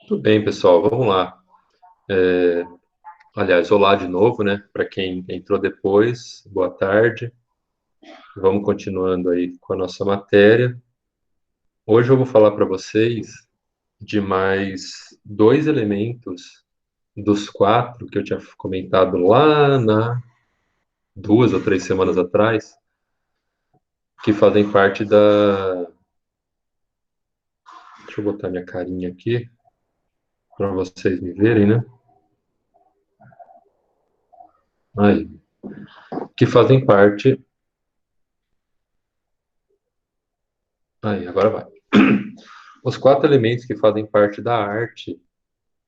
Tudo bem, pessoal, vamos lá. Aliás, olá de novo, né? Para quem entrou depois, boa tarde. Vamos continuando aí com a nossa matéria. Hoje eu vou falar para vocês de mais dois elementos dos quatro que eu tinha comentado lá na 2 ou 3 semanas atrás, que fazem parte da. Deixa eu botar minha carinha aqui para vocês me verem, né? Aí, que fazem parte. Aí, agora vai. Os quatro elementos que fazem parte da arte,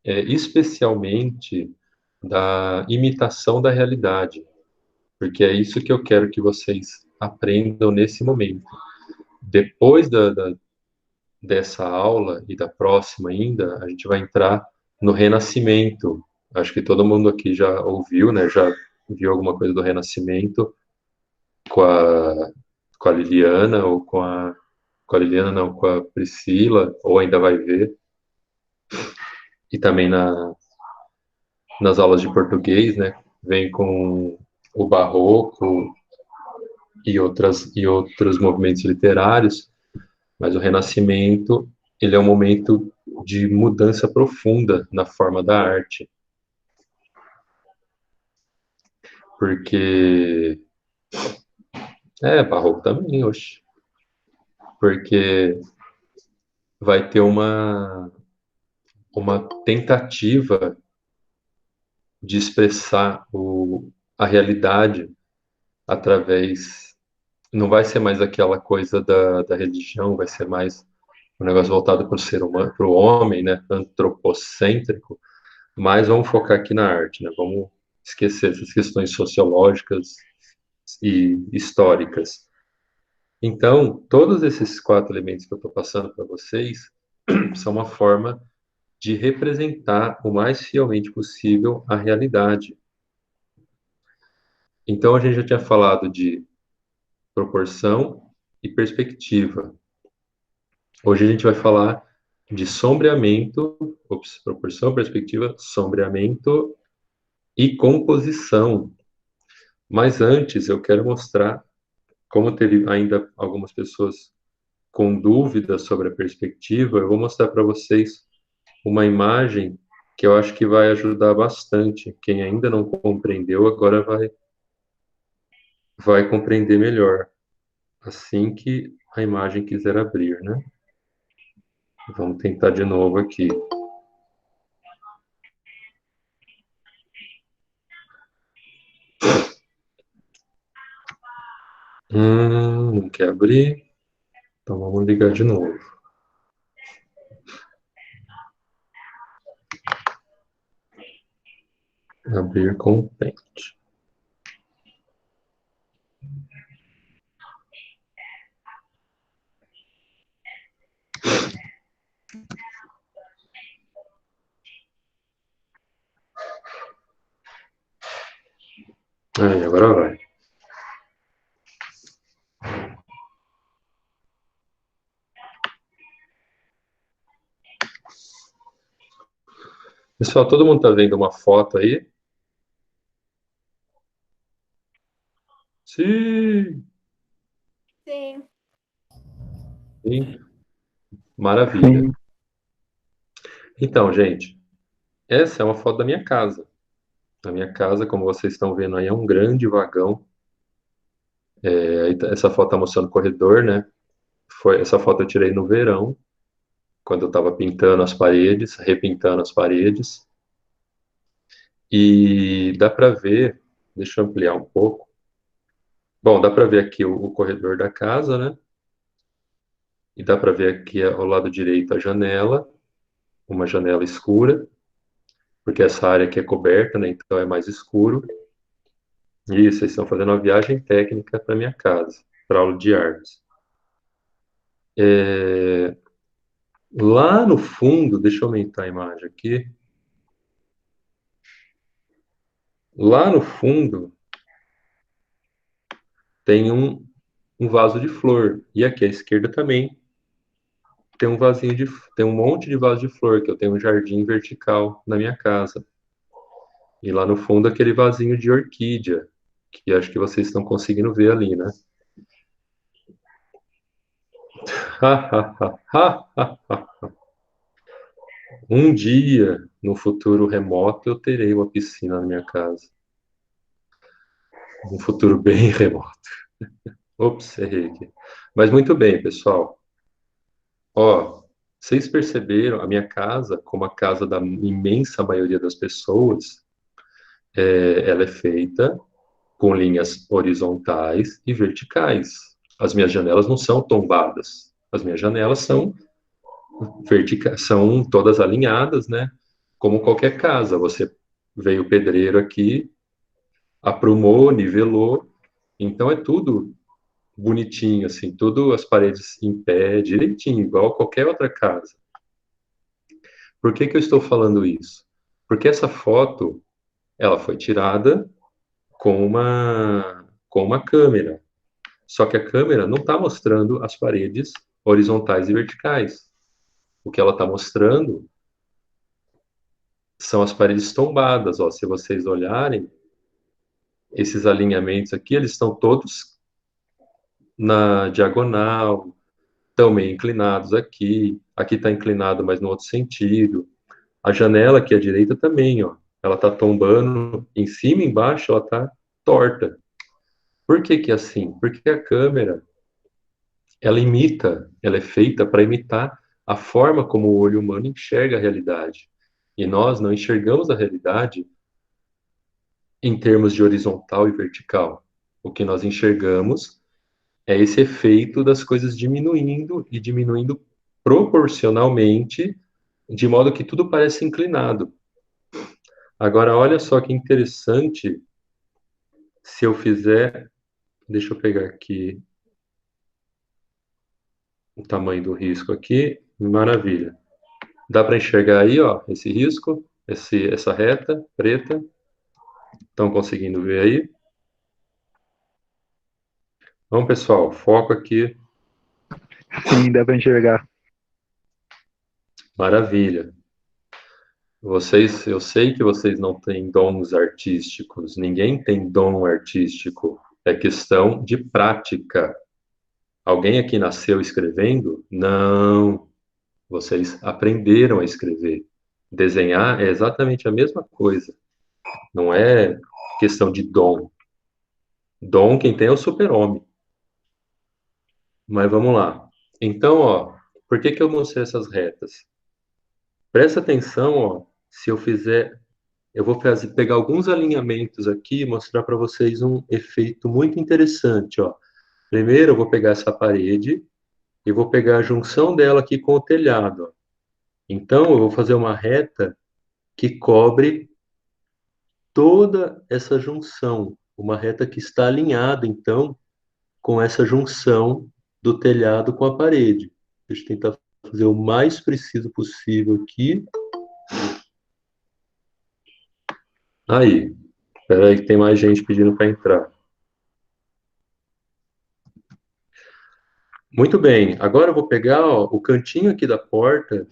especialmente da imitação da realidade, porque é isso que eu quero que vocês aprendam nesse momento. Depois dessa aula e da próxima ainda, a gente vai entrar no Renascimento. Acho que todo mundo aqui já ouviu, né? Já viu alguma coisa do Renascimento com a Liliana ou com a Liliana não, com a Priscila, ou ainda vai ver. E também nas aulas de português, né? Vem com o barroco e outros movimentos literários, mas o Renascimento, ele é um momento de mudança profunda na forma da arte, porque barroco também, hoje, porque vai ter uma tentativa de expressar a realidade através. Não vai ser mais aquela coisa da religião, vai ser mais um negócio voltado para o ser humano, para o homem, né, antropocêntrico, mas vamos focar aqui na arte, né, vamos esquecer essas questões sociológicas e históricas. Então, todos esses quatro elementos que eu estou passando para vocês são uma forma de representar o mais fielmente possível a realidade. Então, a gente já tinha falado de proporção e perspectiva. Hoje a gente vai falar de sombreamento, proporção, perspectiva, sombreamento e composição. Mas antes eu quero mostrar, como teve ainda algumas pessoas com dúvidas sobre a perspectiva, eu vou mostrar para vocês uma imagem que eu acho que vai ajudar bastante. Quem ainda não compreendeu, agora vai compreender melhor, assim que a imagem quiser abrir, né? Vamos tentar de novo aqui. Não quer abrir? Então vamos ligar de novo. Abrir com Paint. Aí, agora vai. Pessoal, todo mundo está vendo uma foto aí? Sim, Sim. sim. Maravilha. Sim. Então, gente, essa é uma foto da minha casa. A minha casa, como vocês estão vendo aí, é um grande vagão. Essa foto está mostrando o corredor, né? Essa foto eu tirei no verão, quando eu estava pintando as paredes, repintando as paredes. E dá para ver, deixa eu ampliar um pouco. Bom, dá para ver aqui o corredor da casa, né? E dá para ver aqui ao lado direito a janela, uma janela escura, porque essa área aqui é coberta, né? Então é mais escuro. Isso, eles estão fazendo uma viagem técnica para minha casa, para aula de artes. É, Lá no fundo, deixa eu aumentar a imagem aqui. Lá no fundo tem um vaso de flor. E aqui à esquerda também tem um vasinho tem um monte de vaso de flor, que eu tenho um jardim vertical na minha casa. E lá no fundo aquele vasinho de orquídea, que acho que vocês estão conseguindo ver ali, né? Um dia, no futuro remoto, eu terei uma piscina na minha casa. Um futuro bem remoto. Ops, errei aqui. Mas muito bem, pessoal. Ó, vocês perceberam, a minha casa, como a casa da imensa maioria das pessoas, ela é feita com linhas horizontais e verticais. As minhas janelas não são tombadas. As minhas janelas são verticais, são todas alinhadas, né? Como qualquer casa. Você veio o pedreiro aqui, aprumou, nivelou, então é tudo bonitinho, assim, tudo as paredes em pé, direitinho, igual qualquer outra casa. Por que que eu estou falando isso? Porque essa foto, ela foi tirada com uma câmera. Só que a câmera não está mostrando as paredes horizontais e verticais. O que ela está mostrando são as paredes tombadas. Ó, se vocês olharem, esses alinhamentos aqui, eles estão todos na diagonal, estão meio inclinados aqui. Aqui está inclinado, mas no outro sentido. A janela aqui à direita também, ó. Ela está tombando em cima e embaixo, ela está torta. Por que que é assim? Porque a câmera, ela é feita para imitar a forma como o olho humano enxerga a realidade. E nós não enxergamos a realidade em termos de horizontal e vertical. O que nós enxergamos é esse efeito das coisas diminuindo e diminuindo proporcionalmente, de modo que tudo parece inclinado. Agora, olha só que interessante se eu fizer. Deixa eu pegar aqui o tamanho do risco aqui. Maravilha. Dá para enxergar aí, ó, esse risco, essa reta preta. Estão conseguindo ver aí? Então, pessoal, foco aqui. Sim, dá para enxergar. Maravilha. Vocês, eu sei que vocês não têm dons artísticos. Ninguém tem dom artístico. É questão de prática. Alguém aqui nasceu escrevendo? Não. Vocês aprenderam a escrever. Desenhar é exatamente a mesma coisa. Não é questão de dom. Dom quem tem é o super-homem. Mas vamos lá. Então, ó, por que que eu mostrei essas retas? Presta atenção, ó, se eu fizer, eu vou pegar alguns alinhamentos aqui e mostrar para vocês um efeito muito interessante, ó. Primeiro, eu vou pegar essa parede e vou pegar a junção dela aqui com o telhado, ó. Então, eu vou fazer uma reta que cobre toda essa junção, uma reta que está alinhada, então, com essa junção do telhado com a parede. Deixa eu tentar fazer o mais preciso possível aqui. Aí, espera aí que tem mais gente pedindo para entrar. Muito bem, agora eu vou pegar, ó, o cantinho aqui da porta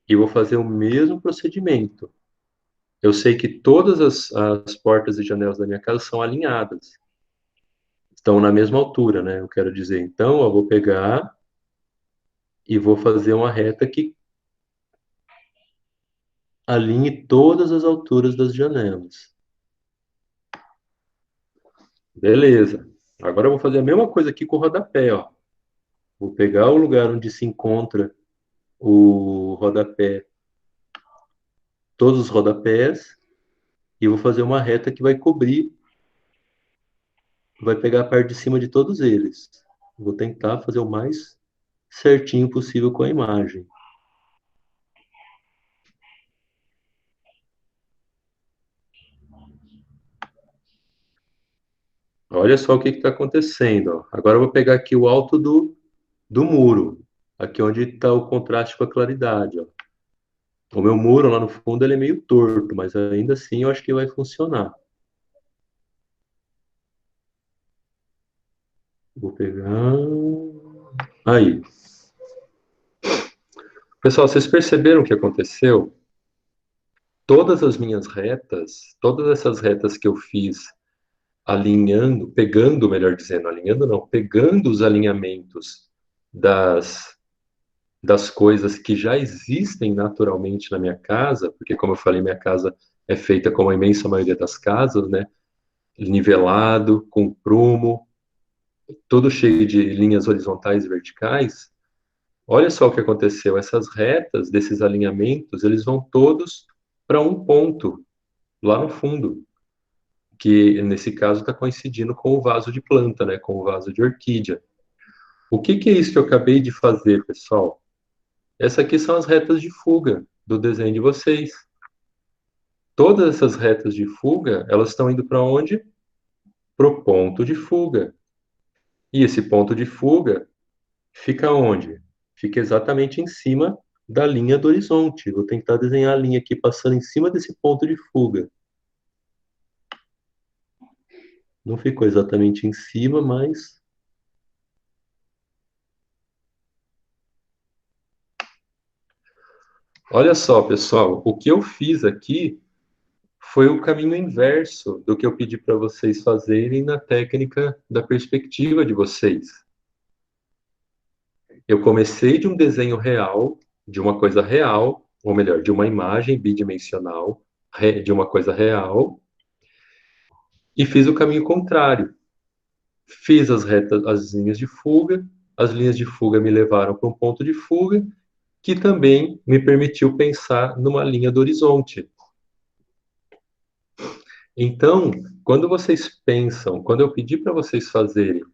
e vou fazer o mesmo procedimento. Eu sei que todas as portas e janelas da minha casa são alinhadas, estão na mesma altura, né? Eu quero dizer, então, eu vou pegar e vou fazer uma reta que alinhe todas as alturas das janelas. Beleza. Agora eu vou fazer a mesma coisa aqui com o rodapé, ó. Vou pegar o lugar onde se encontra o rodapé, todos os rodapés, e vou fazer uma reta que vai cobrir, vai pegar a parte de cima de todos eles. Vou tentar fazer o mais certinho possível com a imagem. Olha só o que está acontecendo, ó. Agora eu vou pegar aqui o alto do muro, aqui onde está o contraste com a claridade, ó. O meu muro lá no fundo ele é meio torto, mas ainda assim eu acho que vai funcionar. Vou pegar. Aí. Pessoal, vocês perceberam o que aconteceu? Todas as minhas retas, todas essas retas que eu fiz alinhando, pegando, melhor dizendo, alinhando não, pegando os alinhamentos das coisas que já existem naturalmente na minha casa, porque como eu falei, minha casa é feita como a imensa maioria das casas, né? Nivelado, com prumo, todo cheio de linhas horizontais e verticais. Olha só o que aconteceu. Essas retas desses alinhamentos, eles vão todos para um ponto lá no fundo, que nesse caso está coincidindo com o vaso de planta, né? Com o vaso de orquídea. O que que é isso que eu acabei de fazer, pessoal? Essas aqui são as retas de fuga do desenho de vocês. Todas essas retas de fuga, elas estão indo para onde? Para o ponto de fuga. E esse ponto de fuga fica onde? Fica exatamente em cima da linha do horizonte. Vou tentar desenhar a linha aqui passando em cima desse ponto de fuga. Não ficou exatamente em cima, mas... Olha só, pessoal, o que eu fiz aqui foi o caminho inverso do que eu pedi para vocês fazerem na técnica da perspectiva de vocês. Eu comecei de um desenho real, de uma coisa real, ou melhor, de uma imagem bidimensional, de uma coisa real, e fiz o caminho contrário. Fiz as retas, as linhas de fuga me levaram para um ponto de fuga, que também me permitiu pensar numa linha do horizonte. Então, quando vocês pensam, quando eu pedi para vocês fazerem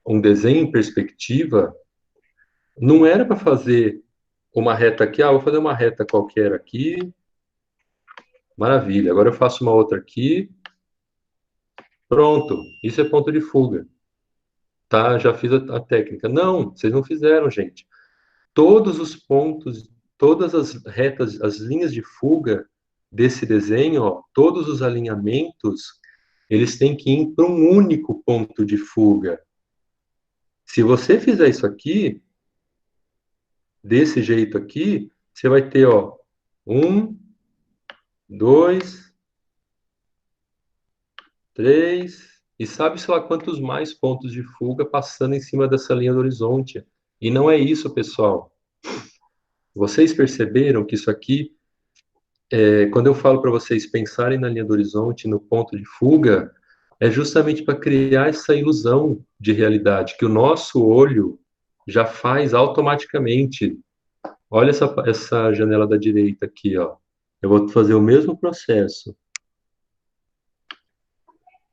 um desenho em perspectiva, não era para fazer uma reta aqui, vou fazer uma reta qualquer aqui, maravilha, agora eu faço uma outra aqui, pronto, isso é ponto de fuga, tá? Já fiz a técnica. Não, vocês não fizeram, gente. Todos os pontos, todas as retas, as linhas de fuga desse desenho, ó, todos os alinhamentos, eles têm que ir para um único ponto de fuga. Se você fizer isso aqui, desse jeito aqui, você vai ter, ó, 1, 2, 3, e sabe-se lá quantos mais pontos de fuga passando em cima dessa linha do horizonte. E não é isso, pessoal. Vocês perceberam que isso aqui, quando eu falo para vocês pensarem na linha do horizonte, no ponto de fuga, é justamente para criar essa ilusão de realidade que o nosso olho já faz automaticamente. Olha essa janela da direita aqui, ó. Eu vou fazer o mesmo processo.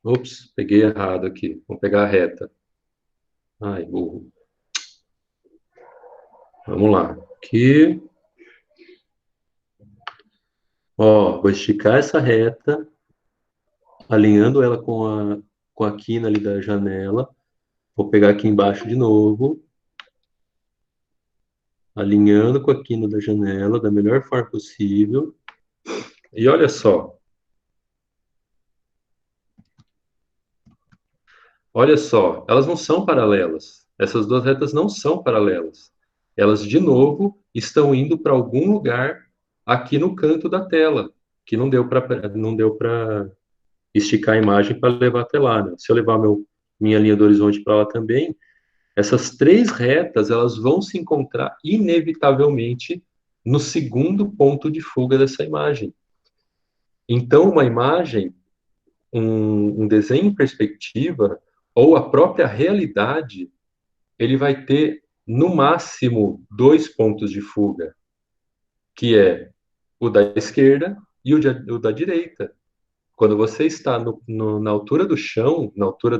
Ops, peguei errado aqui. Vamos pegar a reta. Ai, burro. Vamos lá. Aqui. Ó, vou esticar essa reta, alinhando ela com a quina ali da janela. Vou pegar aqui embaixo de novo, alinhando com a quina da janela da melhor forma possível. E olha só. Olha só, elas não são paralelas. Essas duas retas não são paralelas. Elas, de novo, estão indo para algum lugar aqui no canto da tela, que não deu para esticar a imagem para levar até lá, né? Se eu levar minha linha do horizonte para lá também, essas três retas elas vão se encontrar inevitavelmente no segundo ponto de fuga dessa imagem. Então, uma imagem, um desenho em perspectiva, ou a própria realidade, ele vai ter, no máximo, dois pontos de fuga, que é o da esquerda e o da direita. Quando você está na altura do chão, na altura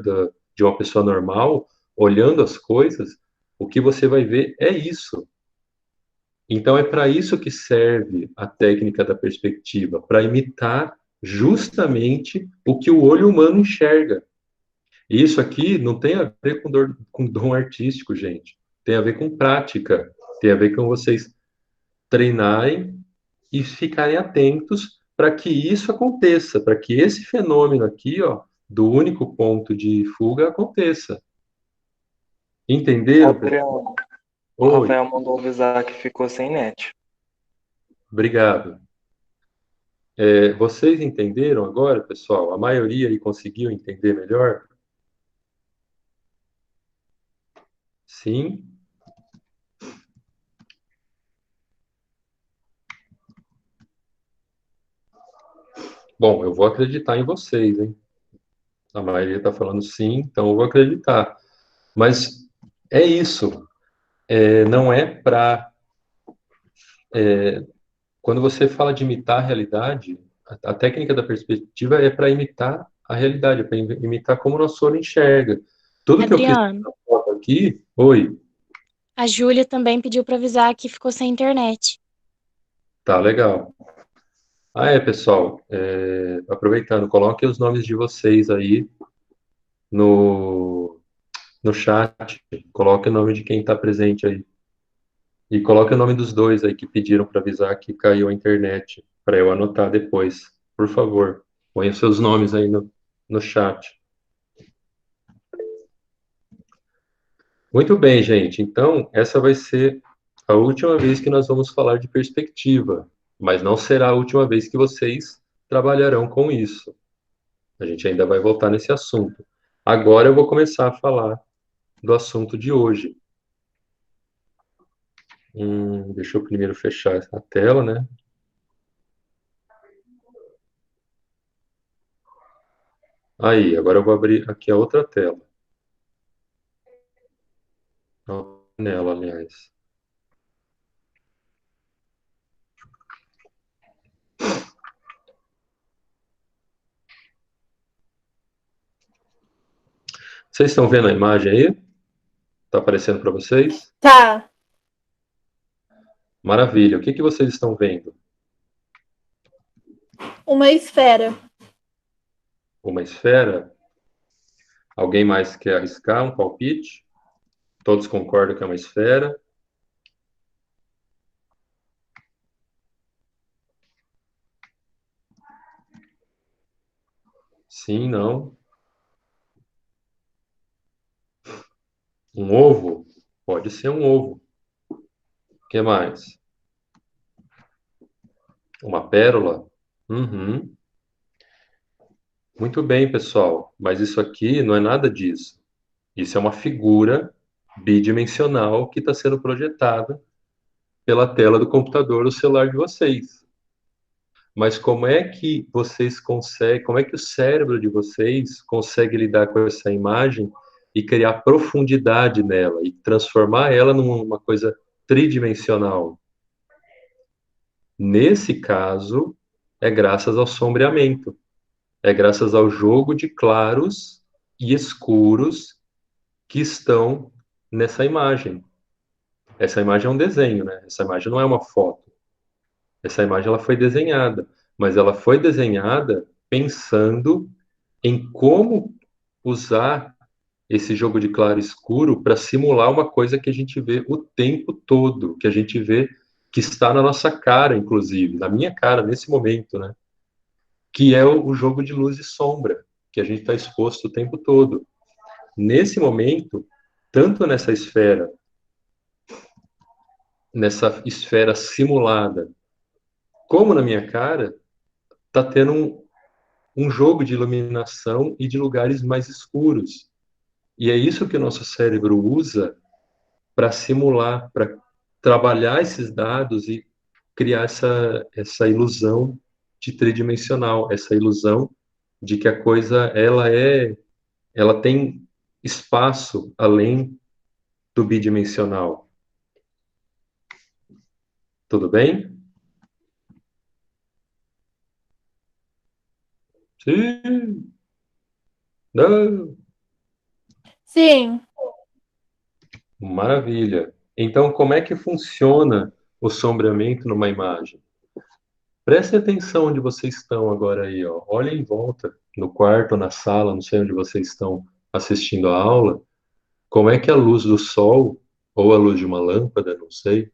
de uma pessoa normal, olhando as coisas, o que você vai ver é isso. Então, é para isso que serve a técnica da perspectiva, para imitar justamente o que o olho humano enxerga. E isso aqui não tem a ver com dom artístico, gente. Tem a ver com prática. Tem a ver com vocês treinarem e ficarem atentos para que isso aconteça, para que esse fenômeno aqui, ó, do único ponto de fuga aconteça. Entenderam? Adriano, o Oi. Rafael mandou avisar que ficou sem net. Obrigado. Vocês entenderam agora, pessoal? A maioria aí conseguiu entender melhor? Sim? Bom, eu vou acreditar em vocês, hein? A maioria está falando sim, então eu vou acreditar. Mas é isso. Não é para. Quando você fala de imitar a realidade, a técnica da perspectiva é para imitar a realidade, é para imitar como o nosso olho enxerga. Tudo que eu fiz Adriano, na foto aqui, oi, a Júlia também pediu para avisar que ficou sem internet. tá legal. Pessoal, aproveitando, coloquem os nomes de vocês aí no, no chat, coloque o nome de quem está presente aí. E coloque o nome dos dois aí que pediram para avisar que caiu a internet, para eu anotar depois. Por favor, ponha os seus nomes aí no chat. Muito bem, gente. Então, essa vai ser a última vez que nós vamos falar de perspectiva, mas não será a última vez que vocês trabalharão com isso. A gente ainda vai voltar nesse assunto. Agora eu vou começar a falar do assunto de hoje. Deixa eu primeiro fechar a tela, né? Aí, agora eu vou abrir aqui a outra tela. Nela, aliás. Vocês estão vendo a imagem aí? Está aparecendo para vocês? Tá. Maravilha. O que vocês estão vendo? Uma esfera. Uma esfera? Alguém mais quer arriscar um palpite? Todos concordam que é uma esfera? Sim, não? Um ovo? Pode ser um ovo. O que mais? Uma pérola? Uhum. Muito bem, pessoal. Mas isso aqui não é nada disso. Isso é uma figura bidimensional que está sendo projetada pela tela do computador ou celular de vocês. Mas como é que vocês conseguem, como é que o cérebro de vocês consegue lidar com essa imagem e criar profundidade nela e transformar ela numa coisa tridimensional? Nesse caso, é graças ao sombreamento, é graças ao jogo de claros e escuros que estão nessa imagem. Essa imagem é um desenho, né? Essa imagem não é uma foto. Essa imagem ela foi desenhada, mas ela foi desenhada pensando em como usar esse jogo de claro e escuro para simular uma coisa que a gente vê o tempo todo, que a gente vê que está na nossa cara, inclusive, na minha cara nesse momento, né? Que é o jogo de luz e sombra, que a gente está exposto o tempo todo. Nesse momento, tanto nessa esfera simulada, como na minha cara, está tendo um jogo de iluminação e de lugares mais escuros. E é isso que o nosso cérebro usa para simular, para trabalhar esses dados e criar essa ilusão de tridimensional, essa ilusão de que a coisa ela tem espaço além do bidimensional. Tudo bem? Sim. Não. Sim. Maravilha. Então, como é que funciona o sombreamento numa imagem? Preste atenção onde vocês estão agora aí, ó. Olhem em volta, no quarto, na sala, não sei onde vocês estão assistindo a aula. Como é que a luz do sol, ou a luz de uma lâmpada, não sei,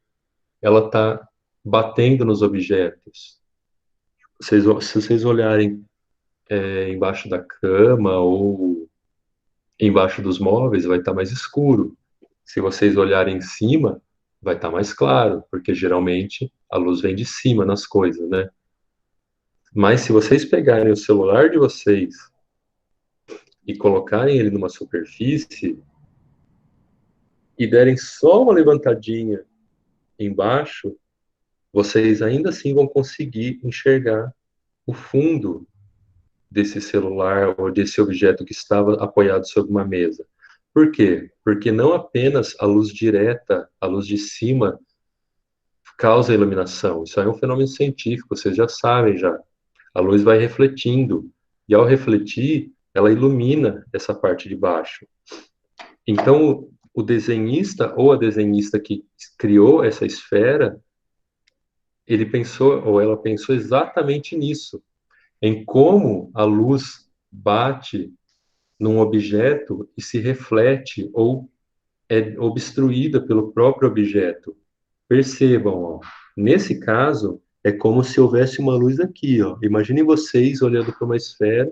ela está batendo nos objetos. Se vocês olharem embaixo da cama ou embaixo dos móveis, vai estar mais escuro. Se vocês olharem em cima, vai estar mais claro, porque geralmente a luz vem de cima nas coisas, né? Mas se vocês pegarem o celular de vocês e colocarem ele numa superfície e derem só uma levantadinha embaixo, vocês ainda assim vão conseguir enxergar o fundo desse celular ou desse objeto que estava apoiado sobre uma mesa. Por quê? Porque não apenas a luz direta, a luz de cima, causa iluminação. Isso é um fenômeno científico, vocês já sabem já. A luz vai refletindo, e ao refletir, ela ilumina essa parte de baixo. Então, o desenhista ou a desenhista que criou essa esfera, ele pensou, ou ela pensou exatamente nisso, em como a luz bate num objeto e se reflete ou é obstruída pelo próprio objeto. Percebam, ó, nesse caso, é como se houvesse uma luz aqui, ó. Imaginem vocês olhando para uma esfera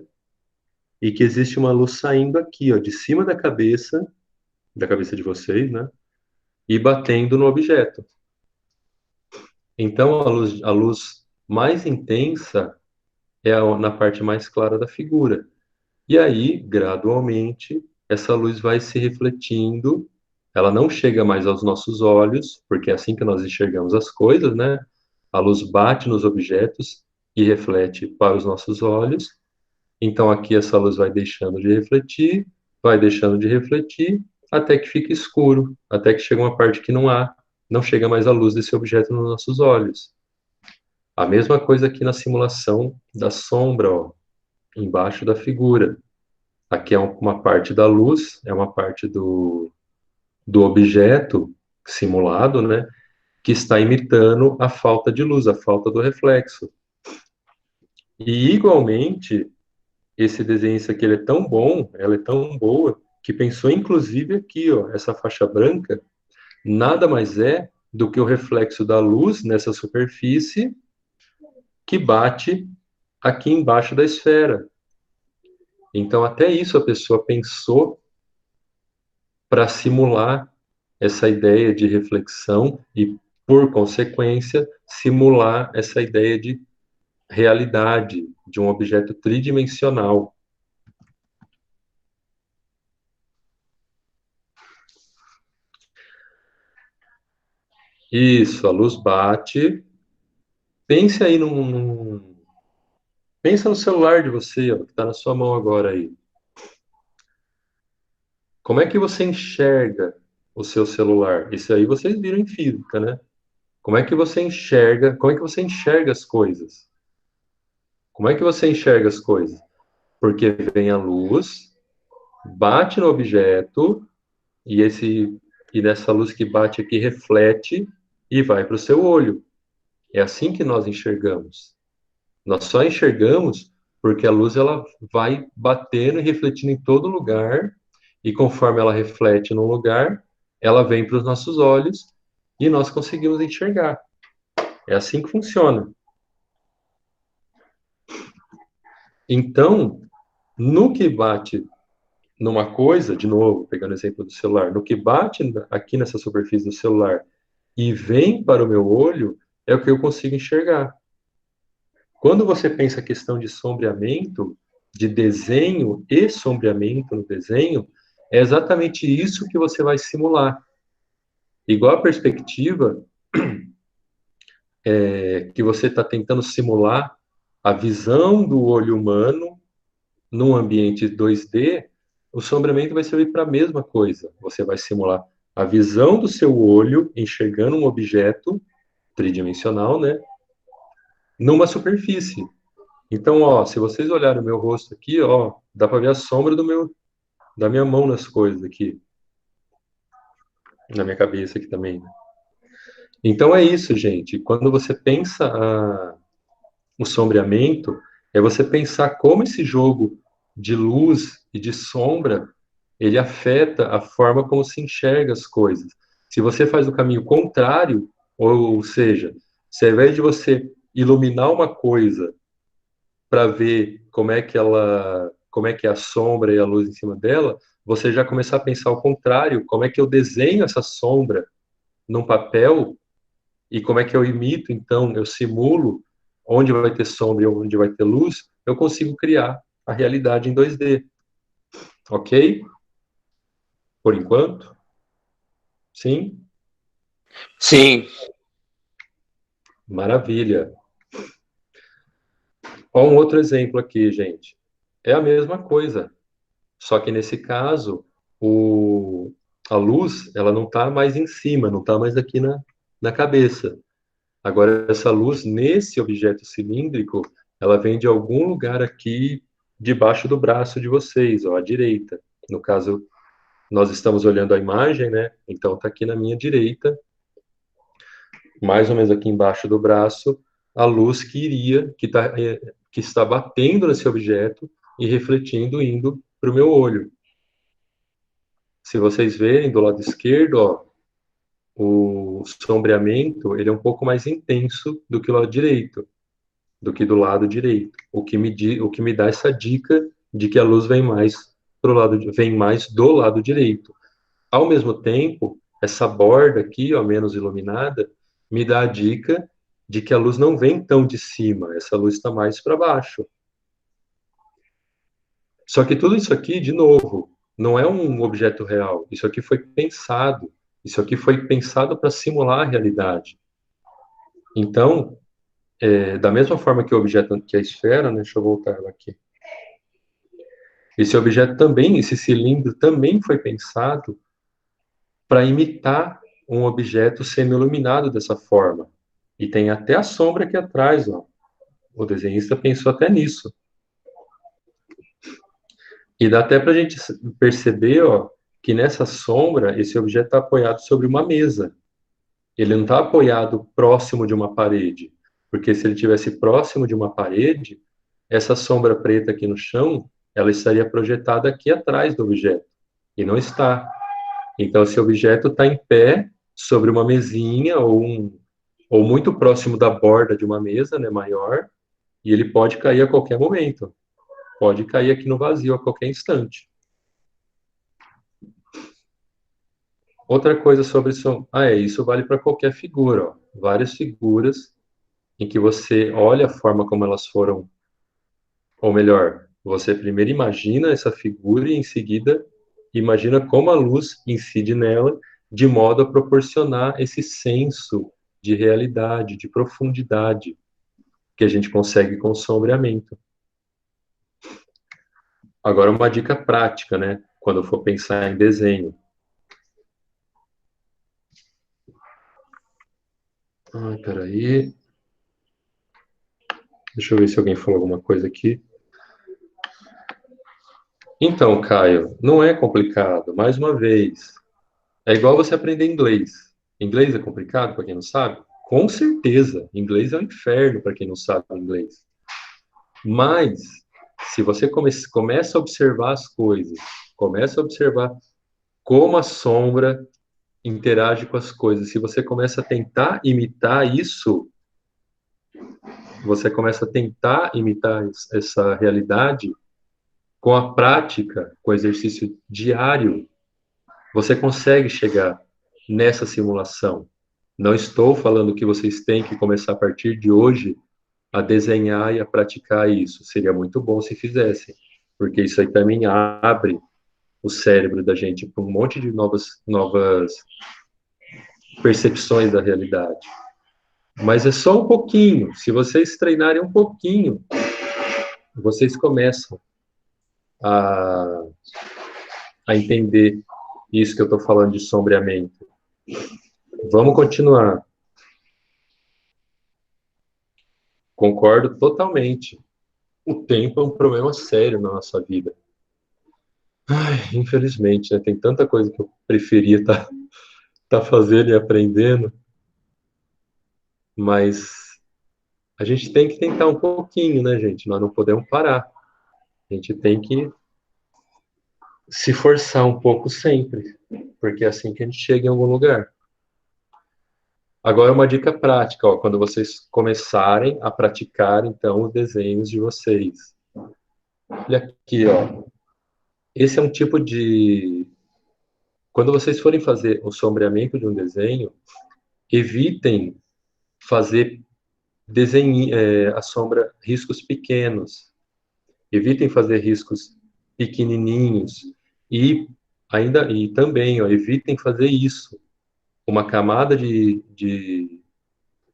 e que existe uma luz saindo aqui, ó, de cima da cabeça de vocês, né? E batendo no objeto. Então, a luz mais intensa é na parte mais clara da figura. E aí, gradualmente, essa luz vai se refletindo, ela não chega mais aos nossos olhos, porque é assim que nós enxergamos as coisas, né? A luz bate nos objetos e reflete para os nossos olhos. Então, aqui essa luz vai deixando de refletir, até que fica escuro, até que chega uma parte que não chega mais a luz desse objeto nos nossos olhos. A mesma coisa aqui na simulação da sombra, ó, embaixo da figura. Aqui é uma parte da luz, é uma parte do objeto simulado, né, que está imitando a falta de luz, a falta do reflexo. E, igualmente, esse desenhista aqui ele é tão bom, ela é tão boa, que pensou, inclusive, aqui, ó, essa faixa branca, nada mais é do que o reflexo da luz nessa superfície que bate aqui embaixo da esfera. Então, até isso a pessoa pensou para simular essa ideia de reflexão e, por consequência, simular essa ideia de realidade de um objeto tridimensional. Isso, a luz bate. Pense aí Pensa no celular de você, ó, que está na sua mão agora aí. Como é que você enxerga o seu celular? Isso aí vocês viram em física, né? Como é que você enxerga as coisas? Como é que você enxerga as coisas? Porque vem a luz, bate no objeto, e nessa luz que bate aqui reflete e vai para o seu olho. É assim que nós enxergamos. Nós só enxergamos porque a luz ela vai batendo e refletindo em todo lugar, e conforme ela reflete num lugar, ela vem para os nossos olhos e nós conseguimos enxergar. É assim que funciona. Então, no que bate numa coisa, de novo, pegando o exemplo do celular, no que bate aqui nessa superfície do celular e vem para o meu olho, é o que eu consigo enxergar. Quando você pensa a questão de sombreamento, de desenho e sombreamento no desenho, é exatamente isso que você vai simular. Igual a perspectiva que você está tentando simular a visão do olho humano num ambiente 2D, o sombreamento vai servir para a mesma coisa. Você vai simular a visão do seu olho enxergando um objeto tridimensional, né, numa superfície. Então, ó, se vocês olharem o meu rosto aqui, ó, dá para ver a sombra da minha mão nas coisas aqui, na minha cabeça aqui também. Então é isso, gente. Quando você pensa o sombreamento, é você pensar como esse jogo de luz e de sombra, ele afeta a forma como se enxerga as coisas. Se você faz o caminho contrário, ou seja, se ao invés de você iluminar uma coisa para ver como é que é a sombra e a luz em cima dela, você já começar a pensar ao contrário, como é que eu desenho essa sombra num papel, e como é que eu imito, então, eu simulo onde vai ter sombra e onde vai ter luz, eu consigo criar a realidade em 2D. Ok? Por enquanto? Sim? Sim. Maravilha. Ó, um outro exemplo aqui, gente. É a mesma coisa, só que nesse caso, o, a luz, ela não está mais em cima, não está mais aqui na cabeça. Agora, essa luz, nesse objeto cilíndrico, ela vem de algum lugar aqui debaixo do braço de vocês, ó, à direita. No caso, nós estamos olhando a imagem, né? Então, está aqui na minha direita, mais ou menos aqui embaixo do braço, a luz que está batendo nesse objeto e refletindo, indo para o meu olho. Se vocês verem do lado esquerdo, ó, o sombreamento ele é um pouco mais intenso do que o lado direito, do que do lado direito, o que me dá essa dica de que a luz vem mais vem mais do lado direito. Ao mesmo tempo, essa borda aqui, ó, menos iluminada, me dá a dica de que a luz não vem tão de cima, essa luz está mais para baixo. Só que tudo isso aqui, de novo, não é um objeto real. Isso aqui foi pensado. Isso aqui foi pensado para simular a realidade. Então, da mesma forma que o objeto, que a esfera, né, deixa eu voltar ela aqui. Esse objeto também, esse cilindro também foi pensado para imitar um objeto semi-iluminado dessa forma. E tem até a sombra aqui atrás, ó. O desenhista pensou até nisso. E dá até para a gente perceber, ó, que nessa sombra, esse objeto está apoiado sobre uma mesa. Ele não está apoiado próximo de uma parede. Porque se ele tivesse próximo de uma parede, essa sombra preta aqui no chão, ela estaria projetada aqui atrás do objeto. E não está. Então, esse objeto está em pé sobre uma mesinha ou muito próximo da borda de uma mesa, né, maior, e ele pode cair a qualquer momento. Pode cair aqui no vazio a qualquer instante. Outra coisa sobre isso, isso vale para qualquer figura, ó. Várias figuras em que você olha a forma como elas foram, ou melhor, você primeiro imagina essa figura e em seguida imagina como a luz incide nela, de modo a proporcionar esse senso de realidade, de profundidade que a gente consegue com o sombreamento. Agora, uma dica prática, né? Quando eu for pensar em desenho. Peraí. Deixa eu ver se alguém falou alguma coisa aqui. Então, Caio, não é complicado. Mais uma vez, é igual você aprender inglês. Inglês é complicado para quem não sabe? Com certeza. Inglês é um inferno para quem não sabe inglês. Mas, se você começa a observar as coisas, começa a observar como a sombra interage com as coisas, se você começa a tentar imitar isso, você começa a tentar imitar essa realidade com a prática, com o exercício diário, você consegue chegar nessa simulação. Não estou falando que vocês têm que começar a partir de hoje a desenhar e a praticar isso. Seria muito bom se fizessem, porque isso aí também abre o cérebro da gente para um monte de novas percepções da realidade. Mas é só um pouquinho. Se vocês treinarem um pouquinho, vocês começam a, a entender isso que eu estou falando de sombreamento. Vamos continuar. Concordo totalmente. O tempo é um problema sério na nossa vida. Infelizmente, né? Tem tanta coisa que eu preferia tá fazendo e aprendendo, mas a gente tem que tentar um pouquinho, né, gente? Nós não podemos parar. A gente tem que se forçar um pouco sempre, porque é assim que a gente chega em algum lugar. Agora, uma dica prática, ó, quando vocês começarem a praticar, então, os desenhos de vocês. Olha aqui, ó. Esse é um tipo de quando vocês forem fazer o sombreamento de um desenho, evitem fazer a sombra riscos pequenos. Evitem fazer riscos pequenininhos. E também, ó, evitem fazer isso. Uma camada de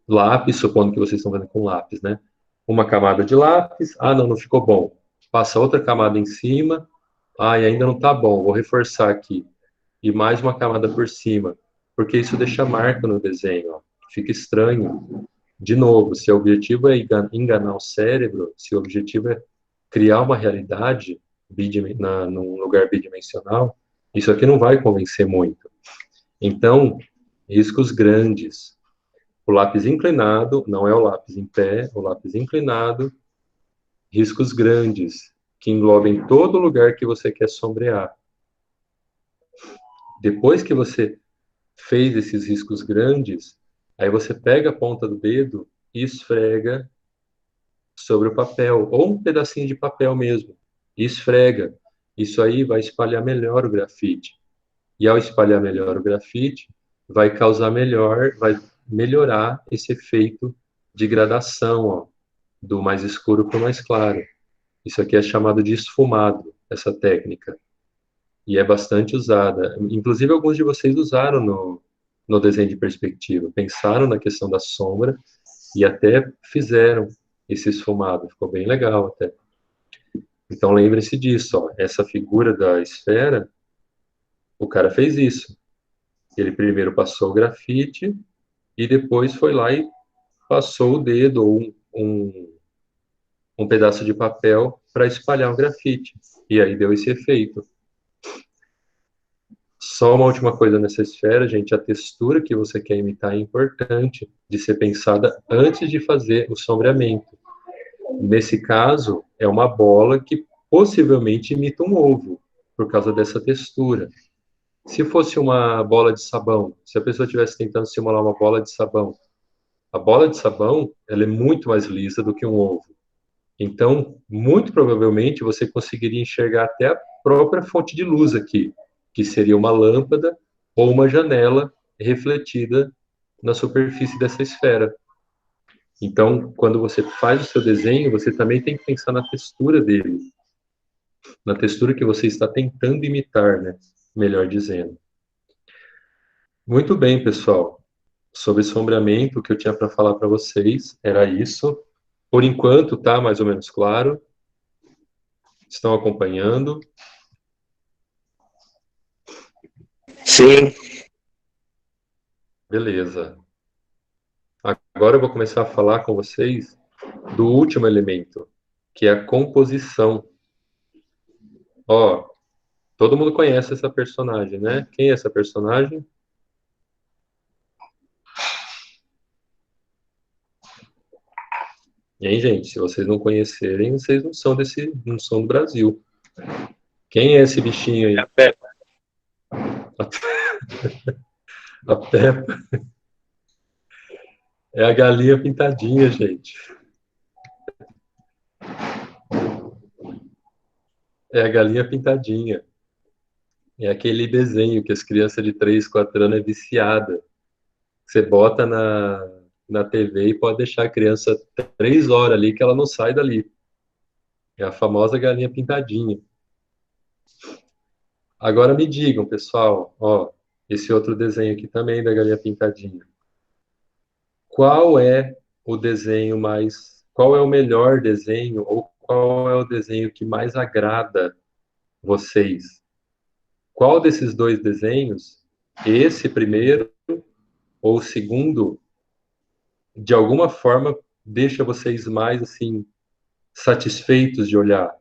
lápis, supondo que vocês estão fazendo com lápis, né? Uma camada de lápis, não ficou bom. Passa outra camada em cima, e ainda não tá bom, vou reforçar aqui. E mais uma camada por cima, porque isso deixa marca no desenho, ó. Fica estranho. De novo, se o objetivo é enganar o cérebro, se o objetivo é criar uma realidade num lugar bidimensional, isso aqui não vai convencer muito. Então, riscos grandes. O lápis inclinado, não é o lápis em pé, o lápis inclinado, riscos grandes, que englobem todo lugar que você quer sombrear. Depois que você fez esses riscos grandes, aí você pega a ponta do dedo e esfrega sobre o papel, ou um pedacinho de papel mesmo, e esfrega. Isso aí vai espalhar melhor o grafite. E ao espalhar melhor o grafite, vai melhorar esse efeito de gradação, ó, do mais escuro para o mais claro. Isso aqui é chamado de esfumado, essa técnica. E é bastante usada. Inclusive, alguns de vocês usaram no desenho de perspectiva. Pensaram na questão da sombra e até fizeram esse esfumado. Ficou bem legal até. Então, lembre-se disso. Ó. Essa figura da esfera, o cara fez isso. Ele primeiro passou o grafite e depois foi lá e passou o dedo ou um pedaço de papel para espalhar o grafite. E aí deu esse efeito. Só uma última coisa nessa esfera, gente, a textura que você quer imitar é importante de ser pensada antes de fazer o sombreamento. Nesse caso, é uma bola que possivelmente imita um ovo, por causa dessa textura. Se fosse uma bola de sabão, se a pessoa estivesse tentando simular uma bola de sabão, a bola de sabão, ela é muito mais lisa do que um ovo. Então, muito provavelmente, você conseguiria enxergar até a própria fonte de luz aqui, que seria uma lâmpada ou uma janela refletida na superfície dessa esfera. Então, quando você faz o seu desenho, você também tem que pensar na textura dele, na textura que você está tentando imitar, né? Melhor dizendo. Muito bem, pessoal. Sobre sombreamento, o que eu tinha para falar para vocês era isso. Por enquanto, tá mais ou menos claro. Estão acompanhando? Sim. Beleza. Agora eu vou começar a falar com vocês do último elemento, que é a composição. Ó, todo mundo conhece essa personagem, né? Quem é essa personagem? E aí, gente, se vocês não conhecerem, vocês não são do Brasil. Quem é esse bichinho aí? É a Peppa. A Peppa. É a galinha pintadinha, gente. É a galinha pintadinha. É aquele desenho que as crianças de 3, 4 anos é viciada. Você bota na TV e pode deixar a criança 3 horas ali que ela não sai dali. É a famosa galinha pintadinha. Agora me digam, pessoal, ó, esse outro desenho aqui também da galinha pintadinha. Qual é qual é o melhor desenho ou qual é o desenho que mais agrada vocês? Qual desses dois desenhos, esse primeiro ou o segundo, de alguma forma deixa vocês mais assim satisfeitos de olhar?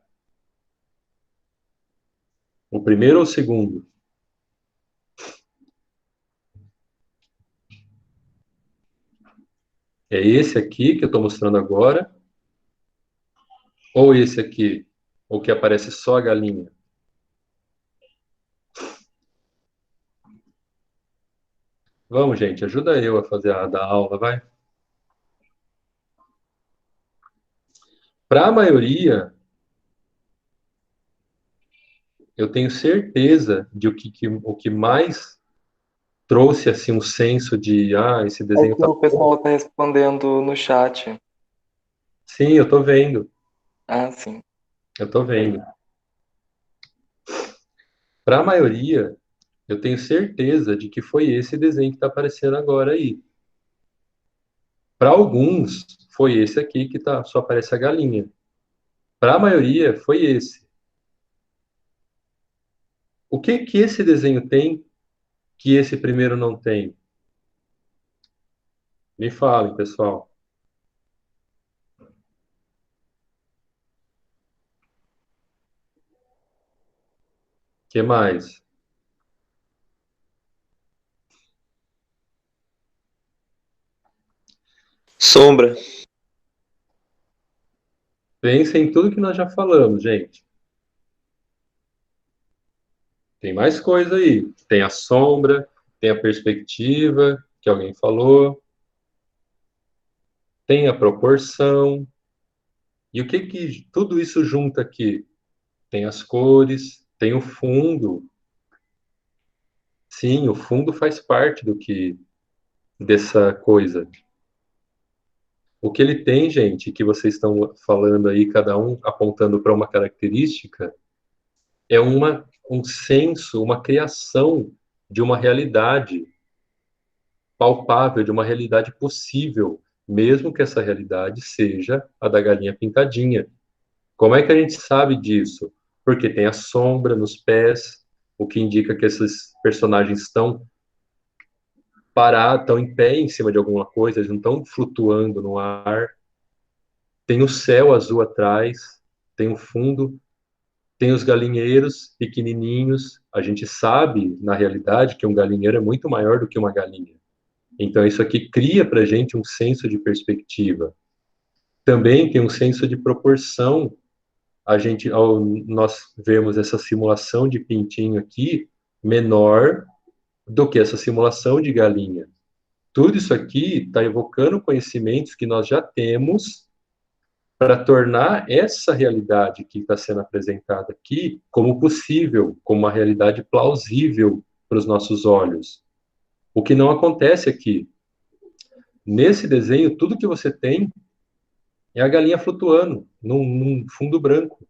O primeiro ou o segundo? É esse aqui que eu estou mostrando agora? Ou esse aqui? O que aparece só a galinha? Vamos, gente, ajuda eu a fazer da aula, vai. Para a maioria, eu tenho certeza de o que mais trouxe assim um senso de esse É desenho que tá o pessoal tá respondendo no chat. Sim, eu tô vendo. Ah, sim. Eu tô vendo. Para a maioria, eu tenho certeza de que foi esse desenho que está aparecendo agora aí. Para alguns, foi esse aqui que só aparece a galinha. Para a maioria, foi esse. O que que esse desenho tem que esse primeiro não tem? Me falem, pessoal. O que mais? Sombra. Pensa em tudo que nós já falamos, gente. Tem mais coisa aí. Tem a sombra, tem a perspectiva, que alguém falou, tem a proporção. E o que que tudo isso junta aqui? Tem as cores, tem o fundo. Sim, o fundo faz parte do que dessa coisa. O que ele tem, gente, que vocês estão falando aí, cada um apontando para uma característica, é um senso, uma criação de uma realidade palpável, de uma realidade possível, mesmo que essa realidade seja a da galinha pintadinha. Como é que a gente sabe disso? Porque tem a sombra nos pés, o que indica que esses personagens estão parados, estão em pé em cima de alguma coisa, eles não estão flutuando no ar. Tem o céu azul atrás, tem o fundo, tem os galinheiros pequenininhos. A gente sabe, na realidade, que um galinheiro é muito maior do que uma galinha. Então, isso aqui cria para a gente um senso de perspectiva. Também tem um senso de proporção. Ao nós vemos essa simulação de pintinho aqui, menor do que essa simulação de galinha. Tudo isso aqui está evocando conhecimentos que nós já temos para tornar essa realidade que está sendo apresentada aqui como possível, como uma realidade plausível para os nossos olhos. O que não acontece aqui. Nesse desenho, tudo que você tem é a galinha flutuando num fundo branco.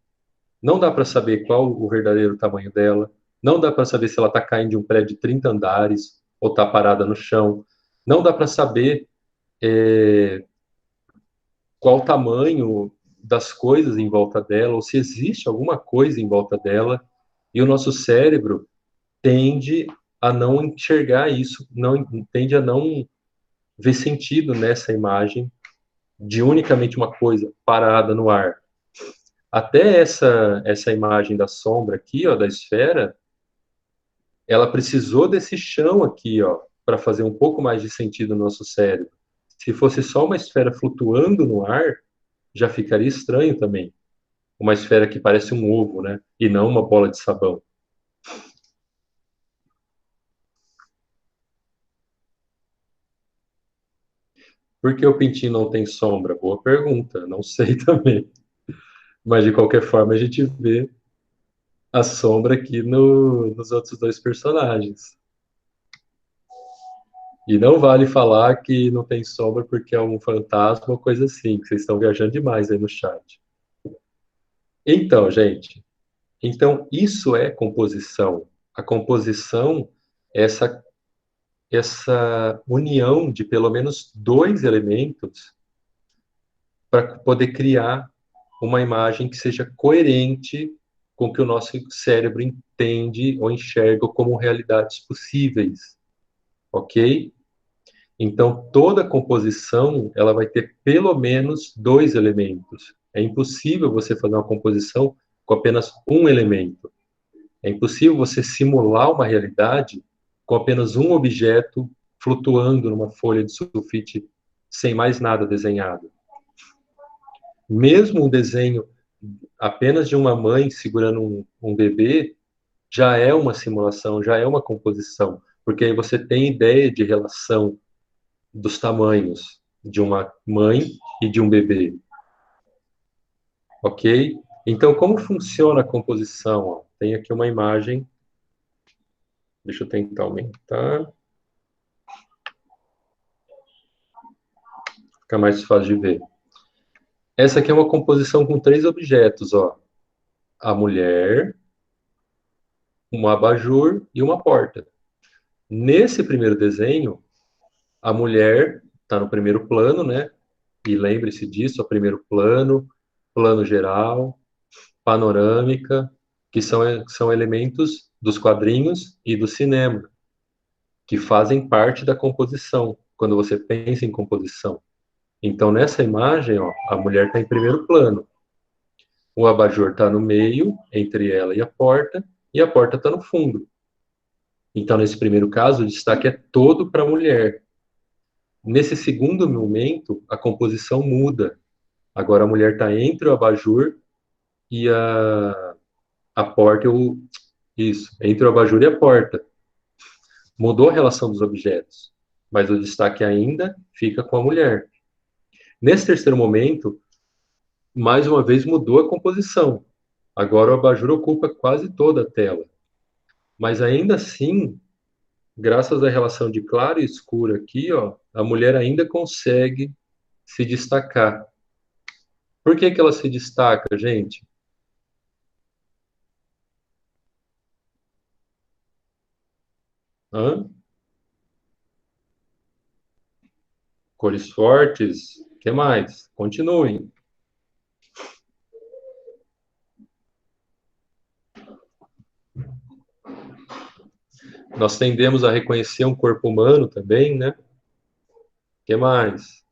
Não dá para saber qual o verdadeiro tamanho dela, não dá para saber se ela está caindo de um prédio de 30 andares ou está parada no chão, não dá para saber qual o tamanho das coisas em volta dela, ou se existe alguma coisa em volta dela, e o nosso cérebro tende a não enxergar isso, tende a não ver sentido nessa imagem de unicamente uma coisa parada no ar. Até essa imagem da sombra aqui, ó, da esfera, ela precisou desse chão aqui, ó, para fazer um pouco mais de sentido no nosso cérebro. Se fosse só uma esfera flutuando no ar, já ficaria estranho também. Uma esfera que parece um ovo, né? E não uma bola de sabão. Por que o pintinho não tem sombra? Boa pergunta, não sei também. Mas de qualquer forma a gente vê a sombra aqui nos outros dois personagens. E não vale falar que não tem sombra porque é um fantasma ou coisa assim, que vocês estão viajando demais aí no chat. Então, gente, isso é composição. A composição é essa união de pelo menos dois elementos para poder criar uma imagem que seja coerente com o que o nosso cérebro entende ou enxerga como realidades possíveis, ok? Então, toda composição, ela vai ter pelo menos dois elementos. É impossível você fazer uma composição com apenas um elemento. É impossível você simular uma realidade com apenas um objeto flutuando numa folha de sulfite sem mais nada desenhado. Mesmo um desenho apenas de uma mãe segurando um bebê já é uma simulação, já é uma composição, porque aí você tem ideia de relação dos tamanhos de uma mãe e de um bebê. Ok? Então, como funciona a composição? Ó? tem aqui uma imagem. Deixa eu tentar aumentar. Fica mais fácil de ver. Essa aqui é uma composição com 3 objetos, ó. A mulher, um abajur e uma porta. Nesse primeiro desenho, a mulher está no primeiro plano, né? E lembre-se disso, o primeiro plano, plano geral, panorâmica, que são elementos dos quadrinhos e do cinema, que fazem parte da composição, quando você pensa em composição. Então, nessa imagem, ó, a mulher está em primeiro plano. O abajur está no meio, entre ela e a porta está no fundo. Então, nesse primeiro caso, o destaque é todo para a mulher. Nesse segundo momento, a composição muda. Agora a mulher está entre o abajur e a porta. Isso, entre o abajur e a porta. Mudou a relação dos objetos, mas o destaque ainda fica com a mulher. Nesse terceiro momento, mais uma vez mudou a composição. Agora o abajur ocupa quase toda a tela. Mas ainda assim, graças à relação de claro e escuro aqui, ó, a mulher ainda consegue se destacar. Por que que ela se destaca, gente? Hã? Cores fortes. O que mais? Continuem. Nós tendemos a reconhecer um corpo humano também, né? O que mais?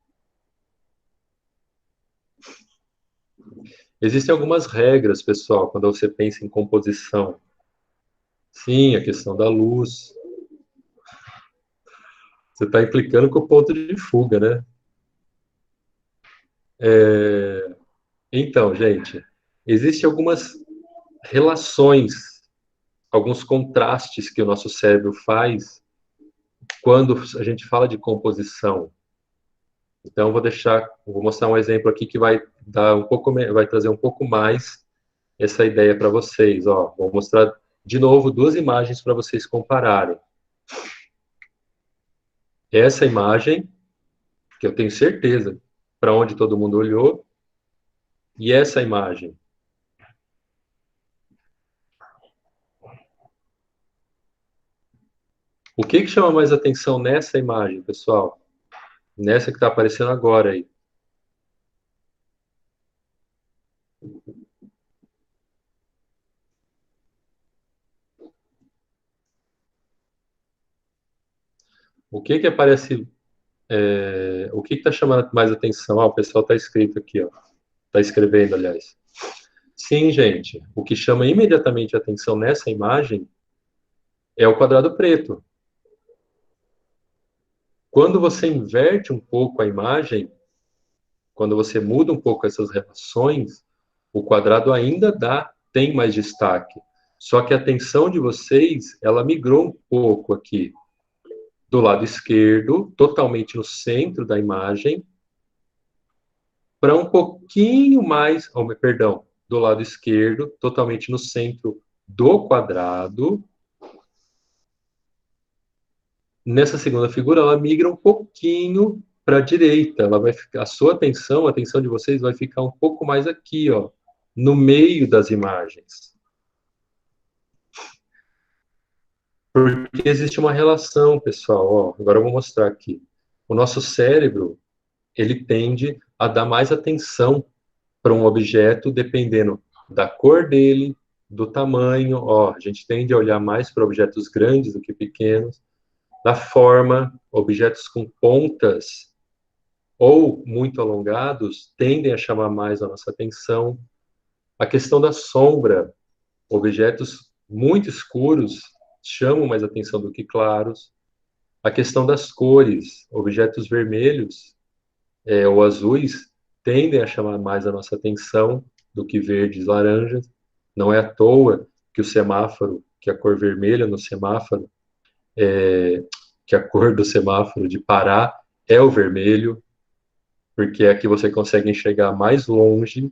Existem algumas regras, pessoal, quando você pensa em composição. Sim, a questão da luz. Você está implicando com o ponto de fuga, né? Então, gente, existem algumas relações, alguns contrastes que o nosso cérebro faz quando a gente fala de composição. Então, vou mostrar um exemplo aqui que vai trazer um pouco mais essa ideia para vocês. Ó, vou mostrar de novo 2 imagens para vocês compararem. Essa imagem, que eu tenho certeza para onde todo mundo olhou, e essa imagem. O que chama mais atenção nessa imagem, pessoal? Nessa que está aparecendo agora aí. O que aparece... o que está chamando mais atenção? O pessoal está escrito aqui, ó. Está escrevendo, aliás. Sim, gente. O que chama imediatamente a atenção nessa imagem é o quadrado preto. Quando você inverte um pouco a imagem, quando você muda um pouco essas relações, o quadrado ainda tem mais destaque. Só que a atenção de vocês, ela migrou um pouco aqui. Do lado esquerdo, totalmente no centro da imagem, para um pouquinho mais, perdão, do lado esquerdo, totalmente no centro do quadrado. Nessa segunda figura, ela migra um pouquinho para a direita. A sua atenção, a atenção de vocês vai ficar um pouco mais aqui, ó, no meio das imagens. Porque existe uma relação, pessoal. Ó, agora eu vou mostrar aqui. O nosso cérebro, ele tende a dar mais atenção para um objeto dependendo da cor dele, do tamanho. Ó, a gente tende a olhar mais para objetos grandes do que pequenos. Da forma, objetos com pontas ou muito alongados tendem a chamar mais a nossa atenção. A questão da sombra, objetos muito escuros chamam mais atenção do que claros. A questão das cores, objetos vermelhos ou azuis tendem a chamar mais a nossa atenção do que verdes, laranjas. Não é à toa que o semáforo, que a cor vermelha no semáforo, que a cor do semáforo de parar é o vermelho, porque aqui você consegue enxergar mais longe,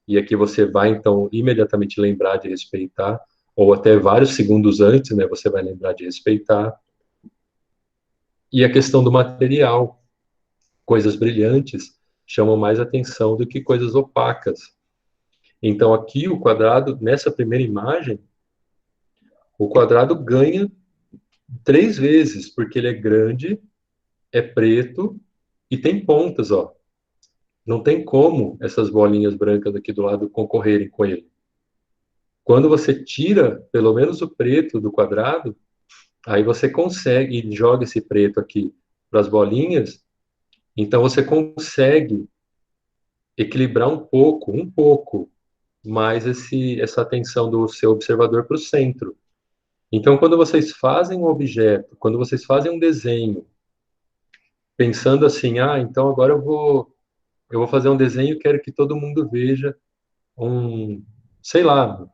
e aqui você vai, então, imediatamente lembrar de respeitar. ou até vários segundos antes, né, você vai lembrar de respeitar. E a questão do material. Coisas brilhantes chamam mais atenção do que coisas opacas. Então, aqui o quadrado, nessa primeira imagem, o quadrado ganha 3 vezes, porque ele é grande, é preto e tem pontas, ó. Não tem como essas bolinhas brancas aqui do lado concorrerem com ele. Quando você tira, pelo menos o preto do quadrado, aí você consegue e joga esse preto aqui para as bolinhas, então você consegue equilibrar um pouco mais essa atenção do seu observador para o centro. Então, quando vocês fazem um objeto, quando vocês fazem um desenho, pensando assim, então agora eu vou fazer um desenho e quero que todo mundo veja sei lá,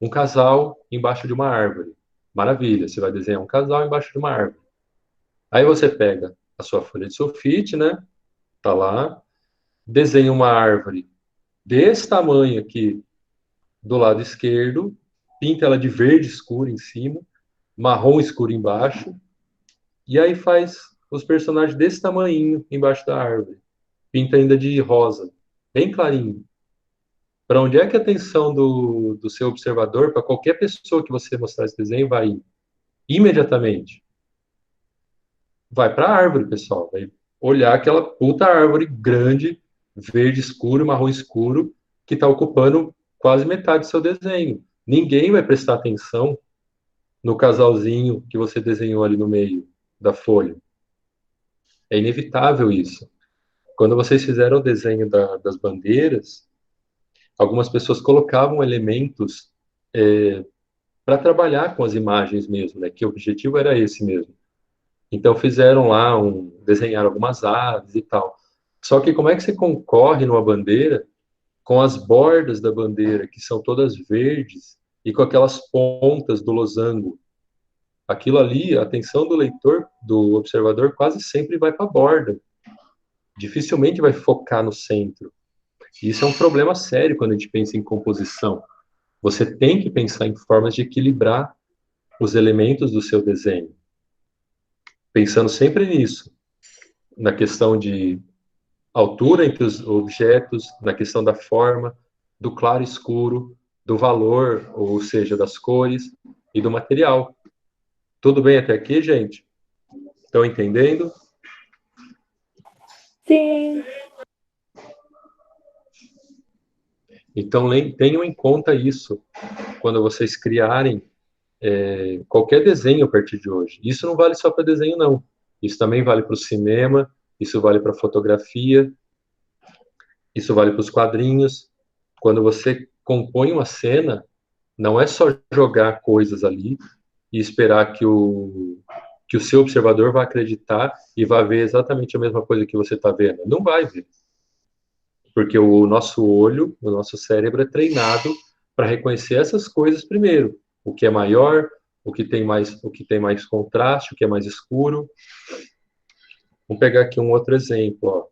um casal embaixo de uma árvore. Maravilha, você vai desenhar um casal embaixo de uma árvore. Aí você pega a sua folha de sulfite, né? Tá lá, desenha uma árvore desse tamanho aqui do lado esquerdo, pinta ela de verde escuro em cima, marrom escuro embaixo, e aí faz os personagens desse tamanho embaixo da árvore. Pinta ainda de rosa, bem clarinho. Para onde é que a atenção do seu observador, para qualquer pessoa que você mostrar esse desenho, vai ir? Imediatamente. Vai para a árvore, pessoal. Vai olhar aquela puta árvore grande, verde escuro, marrom escuro, que está ocupando quase metade do seu desenho. Ninguém vai prestar atenção no casalzinho que você desenhou ali no meio da folha. É inevitável isso. Quando vocês fizeram o desenho das bandeiras, algumas pessoas colocavam elementos para trabalhar com as imagens mesmo, né? Que o objetivo era esse mesmo. Então fizeram lá, desenharam algumas aves e tal. Só que como é que você concorre numa bandeira com as bordas da bandeira, que são todas verdes, e com aquelas pontas do losango? Aquilo ali, a atenção do leitor, do observador, quase sempre vai para a borda. Dificilmente vai focar no centro. E isso é um problema sério quando a gente pensa em composição. Você tem que pensar em formas de equilibrar os elementos do seu desenho. Pensando sempre nisso, na questão de altura entre os objetos, na questão da forma, do claro e escuro, do valor, ou seja, das cores e do material. Tudo bem até aqui, gente? Estão entendendo? Sim. Então, tenham em conta isso quando vocês criarem qualquer desenho a partir de hoje. Isso não vale só para desenho, não. Isso também vale para o cinema, isso vale para fotografia, isso vale para os quadrinhos. Quando você compõe uma cena, não é só jogar coisas ali e esperar que o seu observador vá acreditar e vá ver exatamente a mesma coisa que você está vendo. Não vai ver. Porque o nosso olho, o nosso cérebro é treinado para reconhecer essas coisas primeiro. O que é maior, o que tem mais contraste, o que é mais escuro. Vamos pegar aqui um outro exemplo, ó.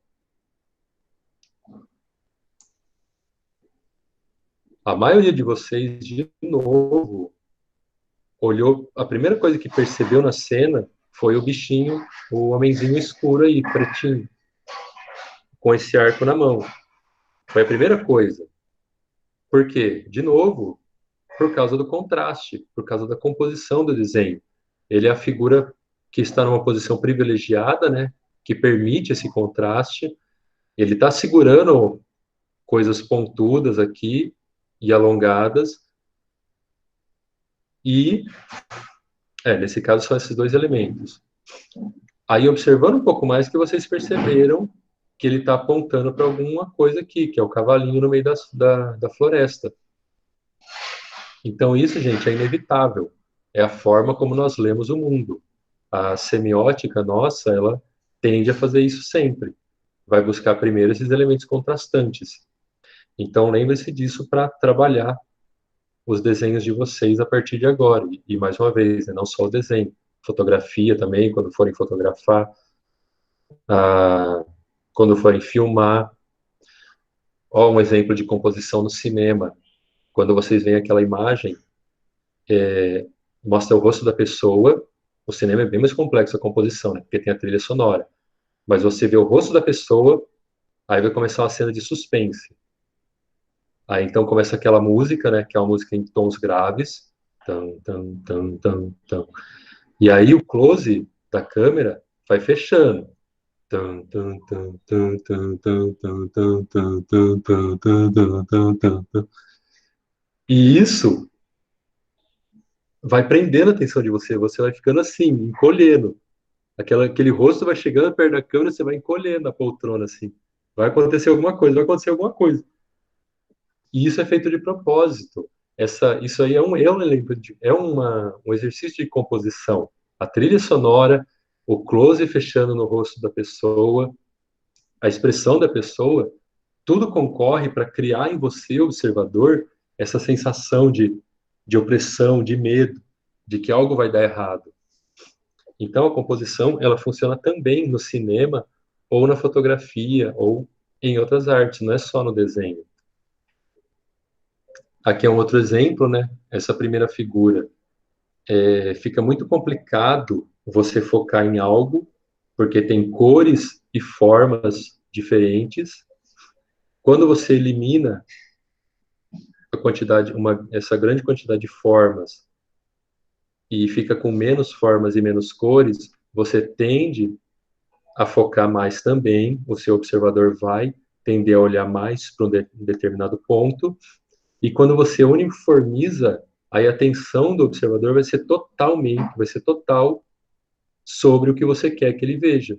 A maioria de vocês, de novo, olhou, a primeira coisa que percebeu na cena foi o bichinho, o homenzinho escuro aí, pretinho, com esse arco na mão. Foi a primeira coisa. Por quê? De novo, por causa do contraste, por causa da composição do desenho. Ele é a figura que está numa posição privilegiada, né, que permite esse contraste. Ele está segurando coisas pontudas aqui e alongadas. E, nesse caso, são esses dois elementos. Aí, observando um pouco mais, que vocês perceberam que ele está apontando para alguma coisa aqui, que é o cavalinho no meio da floresta. Então, isso, gente, é inevitável. É a forma como nós lemos o mundo. A semiótica nossa, ela tende a fazer isso sempre. Vai buscar primeiro esses elementos contrastantes. Então, lembre-se disso para trabalhar os desenhos de vocês a partir de agora. E mais uma vez, não só o desenho. Fotografia também, quando forem fotografar. Quando forem filmar. Ó, um exemplo de composição no cinema. Quando vocês veem aquela imagem mostra o rosto da pessoa. O cinema é bem mais complexo a composição, né? Porque tem a trilha sonora. Mas você vê o rosto da pessoa, aí vai começar uma cena de suspense. Aí então começa aquela música, né? Que é uma música em tons graves. Tam, tam, tam, tam, tam. E aí o close da câmera vai fechando. Tum, tum, tum, tum, tum, tum, tum, tum, tum, tum, tum, tum, tum, tum, tum, tum. E isso vai prendendo a atenção de você, você vai ficando assim, encolhendo. Aquele rosto vai chegando perto da câmera, você vai encolhendo a poltrona assim. Vai acontecer alguma coisa, vai acontecer alguma coisa. E isso é feito de propósito. Isso aí é um elenco um exercício de composição. A trilha sonora, o close fechando no rosto da pessoa, a expressão da pessoa, tudo concorre para criar em você, observador, essa sensação de opressão, de medo, de que algo vai dar errado. Então, a composição, ela funciona também no cinema, ou na fotografia, ou em outras artes, não é só no desenho. Aqui é um outro exemplo, né? Essa primeira figura. Fica muito complicado você focar em algo, porque tem cores e formas diferentes. Quando você elimina essa grande quantidade de formas e fica com menos formas e menos cores, você tende a focar mais também, o seu observador vai tender a olhar mais para um determinado ponto, e quando você uniformiza, aí a atenção do observador vai ser total sobre o que você quer que ele veja.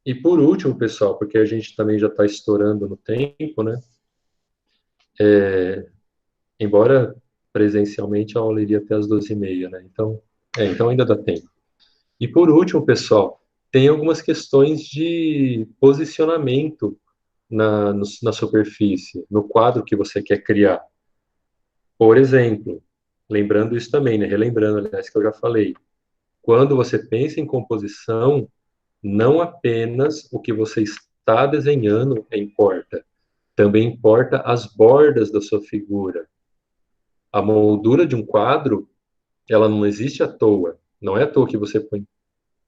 E por último, pessoal, porque a gente também já está estourando no tempo, né? Embora presencialmente a aula iria até as 12h30, né? Então ainda dá tempo. E por último, pessoal, tem algumas questões de posicionamento na superfície, no quadro que você quer criar. Por exemplo, lembrando isso também, né? Relembrando, aliás, que eu já falei. Quando você pensa em composição, não apenas o que você está desenhando importa, também importa as bordas da sua figura. A moldura de um quadro, ela não existe à toa. Não é à toa que você põe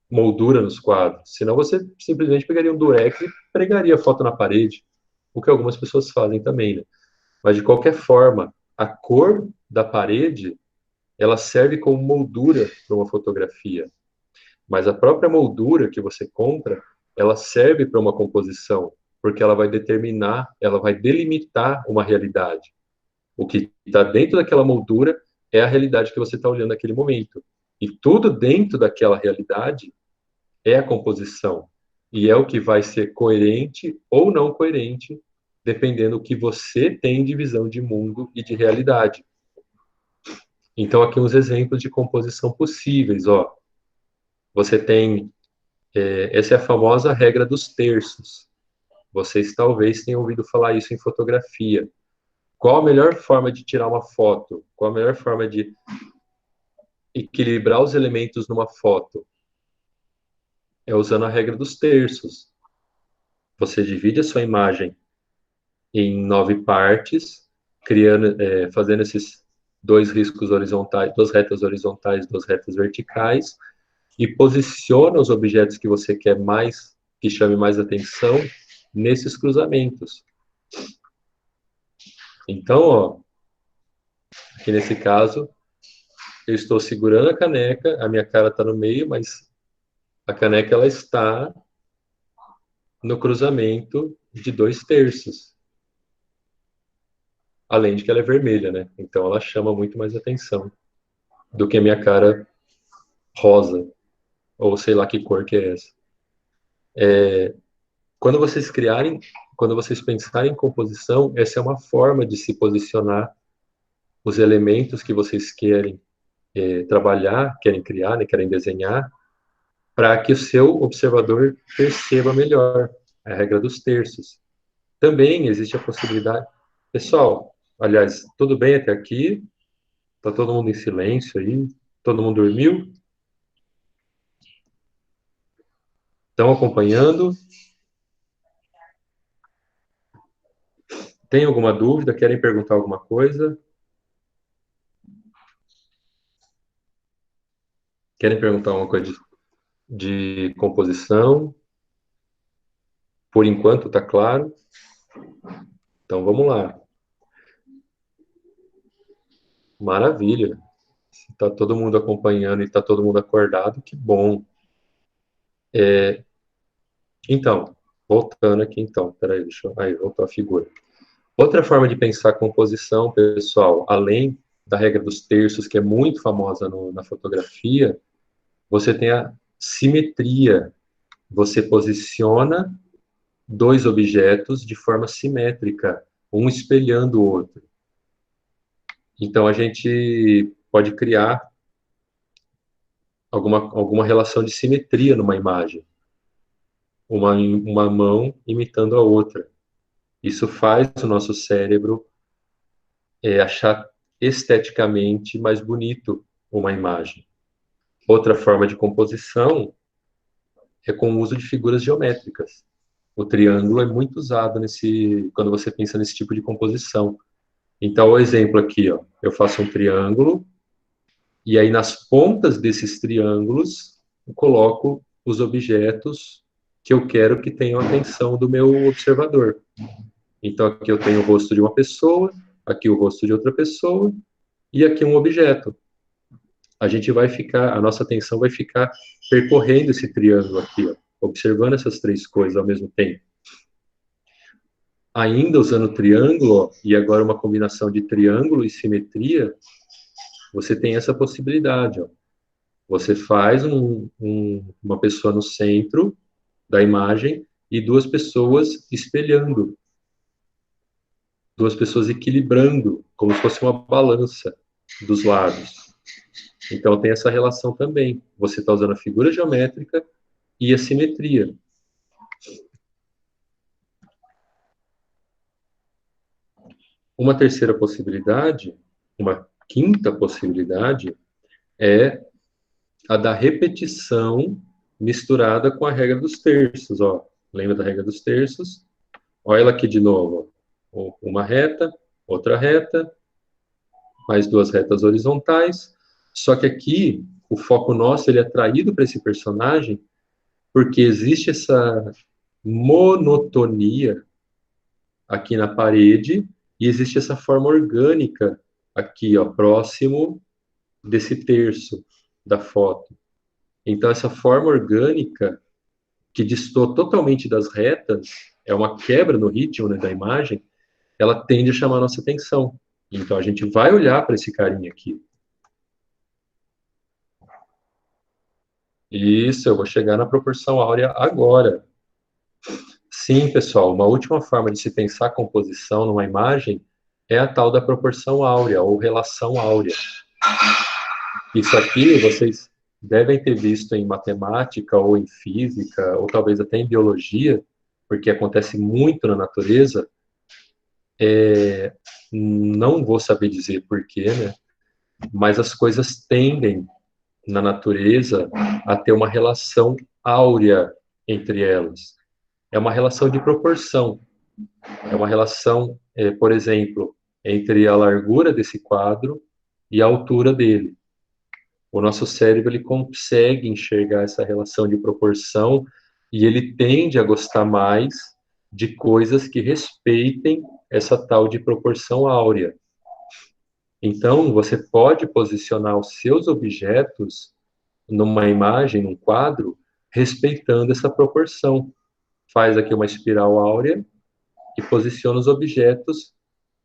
moldura nos quadros. Senão você simplesmente pegaria um durex e pregaria a foto na parede, o que algumas pessoas fazem também, né? Mas de qualquer forma, a cor da parede, ela serve como moldura para uma fotografia. Mas a própria moldura que você compra, ela serve para uma composição, porque ela vai determinar, ela vai delimitar uma realidade. O que está dentro daquela moldura é a realidade que você está olhando naquele momento. E tudo dentro daquela realidade é a composição. E é o que vai ser coerente ou não coerente, dependendo do que você tem de visão de mundo e de realidade. Então, aqui uns exemplos de composição possíveis, ó. Você tem, essa é a famosa regra dos terços. Vocês talvez tenham ouvido falar isso em fotografia. Qual a melhor forma de tirar uma foto? Qual a melhor forma de equilibrar os elementos numa foto? É usando a regra dos terços. Você divide a sua imagem em 9 partes, fazendo esses 2 riscos horizontais, 2 retas horizontais, 2 retas verticais, e posiciona os objetos que você quer mais, que chame mais atenção, nesses cruzamentos. Então, ó, aqui nesse caso, eu estou segurando a caneca, a minha cara está no meio, mas a caneca ela está no cruzamento de 2 terços. Além de que ela é vermelha, né? Então ela chama muito mais atenção do que a minha cara rosa, ou sei lá que cor que é essa. Quando vocês quando vocês pensarem em composição, essa é uma forma de se posicionar os elementos que vocês querem trabalhar, querem criar, né, querem desenhar, para que o seu observador perceba melhor a regra dos terços. Também existe a possibilidade... Pessoal, aliás, tudo bem até aqui? Está todo mundo em silêncio aí? Todo mundo dormiu? Estão acompanhando? Tem alguma dúvida? Querem perguntar alguma coisa? Querem perguntar uma coisa de composição? Por enquanto está claro? Então vamos lá. Maravilha. Se está todo mundo acompanhando e está todo mundo acordado, que bom. Então, voltando aqui então. Peraí, aí, voltou a figura. Outra forma de pensar composição, pessoal, além da regra dos terços, que é muito famosa na fotografia, você tem a simetria. Você posiciona dois objetos de forma simétrica, um espelhando o outro. Então, a gente pode criar alguma relação de simetria numa imagem. Uma mão imitando a outra. Isso faz o nosso cérebro achar esteticamente mais bonito uma imagem. Outra forma de composição é com o uso de figuras geométricas. O triângulo é muito usado quando você pensa nesse tipo de composição. Então, o exemplo aqui, ó, eu faço um triângulo, e aí nas pontas desses triângulos eu coloco os objetos que eu quero que tenham a atenção do meu observador. Então, aqui eu tenho o rosto de uma pessoa, aqui o rosto de outra pessoa, e aqui um objeto. A nossa atenção vai ficar percorrendo esse triângulo aqui, ó, observando essas três coisas ao mesmo tempo. Ainda usando o triângulo, ó, e agora uma combinação de triângulo e simetria, você tem essa possibilidade, ó. Você faz uma pessoa no centro da imagem e duas pessoas espelhando, duas pessoas equilibrando, como se fosse uma balança dos lados. Então tem essa relação também. Você está usando a figura geométrica e a simetria. Uma terceira possibilidade, uma quinta possibilidade, é a da repetição misturada com a regra dos terços. Ó. Lembra da regra dos terços? Olha ela aqui de novo. Ó. Uma reta, outra reta, mais duas retas horizontais. Só que aqui, o foco nosso ele é atraído para esse personagem porque existe essa monotonia aqui na parede e existe essa forma orgânica aqui, ó, próximo desse terço da foto. Então, essa forma orgânica, que destoa totalmente das retas, é uma quebra no ritmo, né, da imagem, ela tende a chamar a nossa atenção. Então, a gente vai olhar para esse carinha aqui. Isso, eu vou chegar na proporção áurea agora. Sim, pessoal, uma última forma de se pensar a composição numa imagem é a tal da proporção áurea, ou relação áurea. Isso aqui vocês devem ter visto em matemática, ou em física, ou talvez até em biologia, porque acontece muito na natureza. Não vou saber dizer porquê, né? Mas as coisas tendem, na natureza, a ter uma relação áurea entre elas. É uma relação de proporção. É uma relação, por exemplo, entre a largura desse quadro e a altura dele. O nosso cérebro ele consegue enxergar essa relação de proporção e ele tende a gostar mais de coisas que respeitem essa tal de proporção áurea. Então, você pode posicionar os seus objetos numa imagem, num quadro, respeitando essa proporção. Faz aqui uma espiral áurea e posiciona os objetos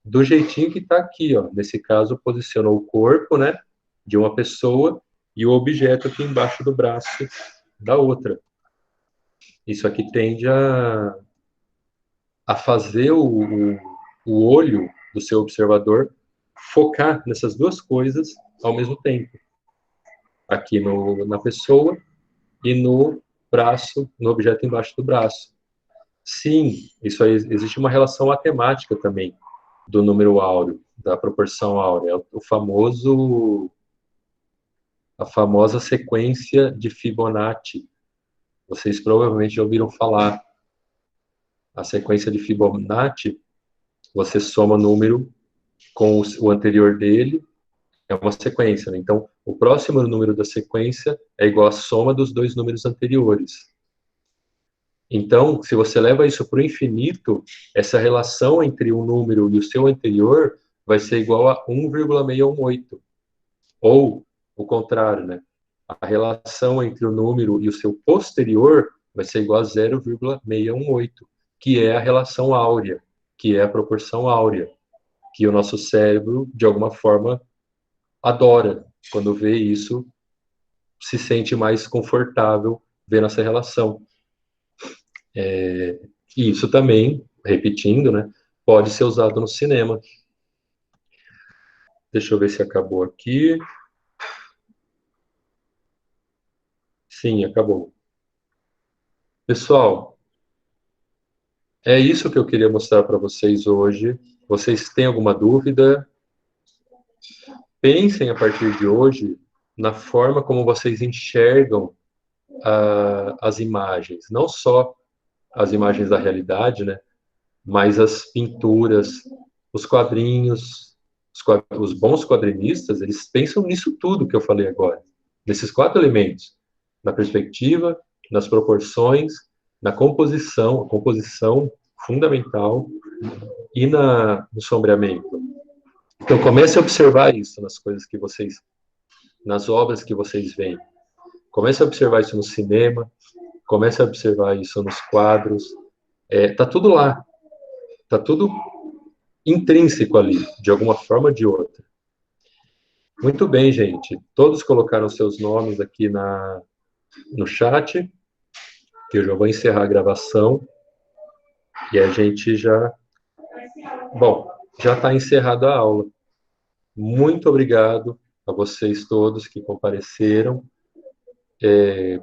do jeitinho que está aqui, ó. Nesse caso, posicionou o corpo, né, de uma pessoa e o objeto aqui embaixo do braço da outra. Isso aqui tende a fazer o olho do seu observador focar nessas duas coisas ao mesmo tempo. Aqui na pessoa e no braço, no objeto embaixo do braço. Sim, isso aí, existe uma relação matemática também do número áureo, da proporção áurea, a famosa sequência de Fibonacci. Vocês provavelmente já ouviram falar. A sequência de Fibonacci, você soma o número com o anterior dele, É uma sequência, né? Então, o próximo número da sequência é igual à soma dos dois números anteriores. Então, se você leva isso para o infinito, essa relação entre um número e o seu anterior vai ser igual a 1,618. Ou o contrário, né? A relação entre o número e o seu posterior vai ser igual a 0,618, que é a relação áurea, que é a proporção áurea, que o nosso cérebro, de alguma forma, adora. Quando vê isso, se sente mais confortável vendo essa relação. E isso também, repetindo, né, pode ser usado no cinema. Deixa eu ver se acabou aqui. Sim, acabou. Pessoal, é isso que eu queria mostrar para vocês hoje. Vocês têm alguma dúvida? Pensem a partir de hoje na forma como vocês enxergam as imagens, não só as imagens da realidade, né, mas as pinturas, os quadrinhos, os bons quadrinistas, eles pensam nisso tudo que eu falei agora, nesses 4 elementos, na perspectiva, nas proporções, na composição, a composição fundamental e no sombreamento. Então comece a observar isso nas coisas que vocês, nas obras que vocês veem. Comece a observar isso no cinema, comece a observar isso nos quadros. Tá tudo lá, tá tudo intrínseco ali, de alguma forma ou de outra. Muito bem, gente. Todos colocaram seus nomes aqui no chat, que eu já vou encerrar a gravação. E a gente já... Bom, já está encerrada a aula. Muito obrigado a vocês todos que compareceram.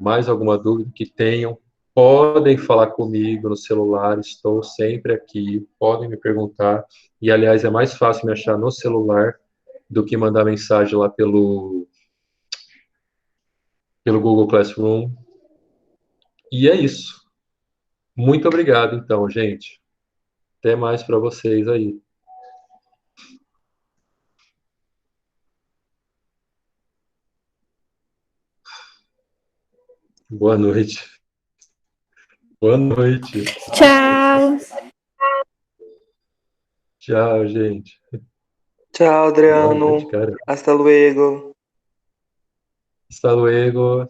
Mais alguma dúvida que tenham, podem falar comigo no celular, estou sempre aqui, podem me perguntar. E, aliás, é mais fácil me achar no celular do que mandar mensagem lá pelo Google Classroom. E é isso. Muito obrigado, então, gente. Até mais para vocês aí. Boa noite. Boa noite. Tchau. Tchau, gente. Tchau, Boa noite, Adriano. cara. Hasta luego. Hasta luego.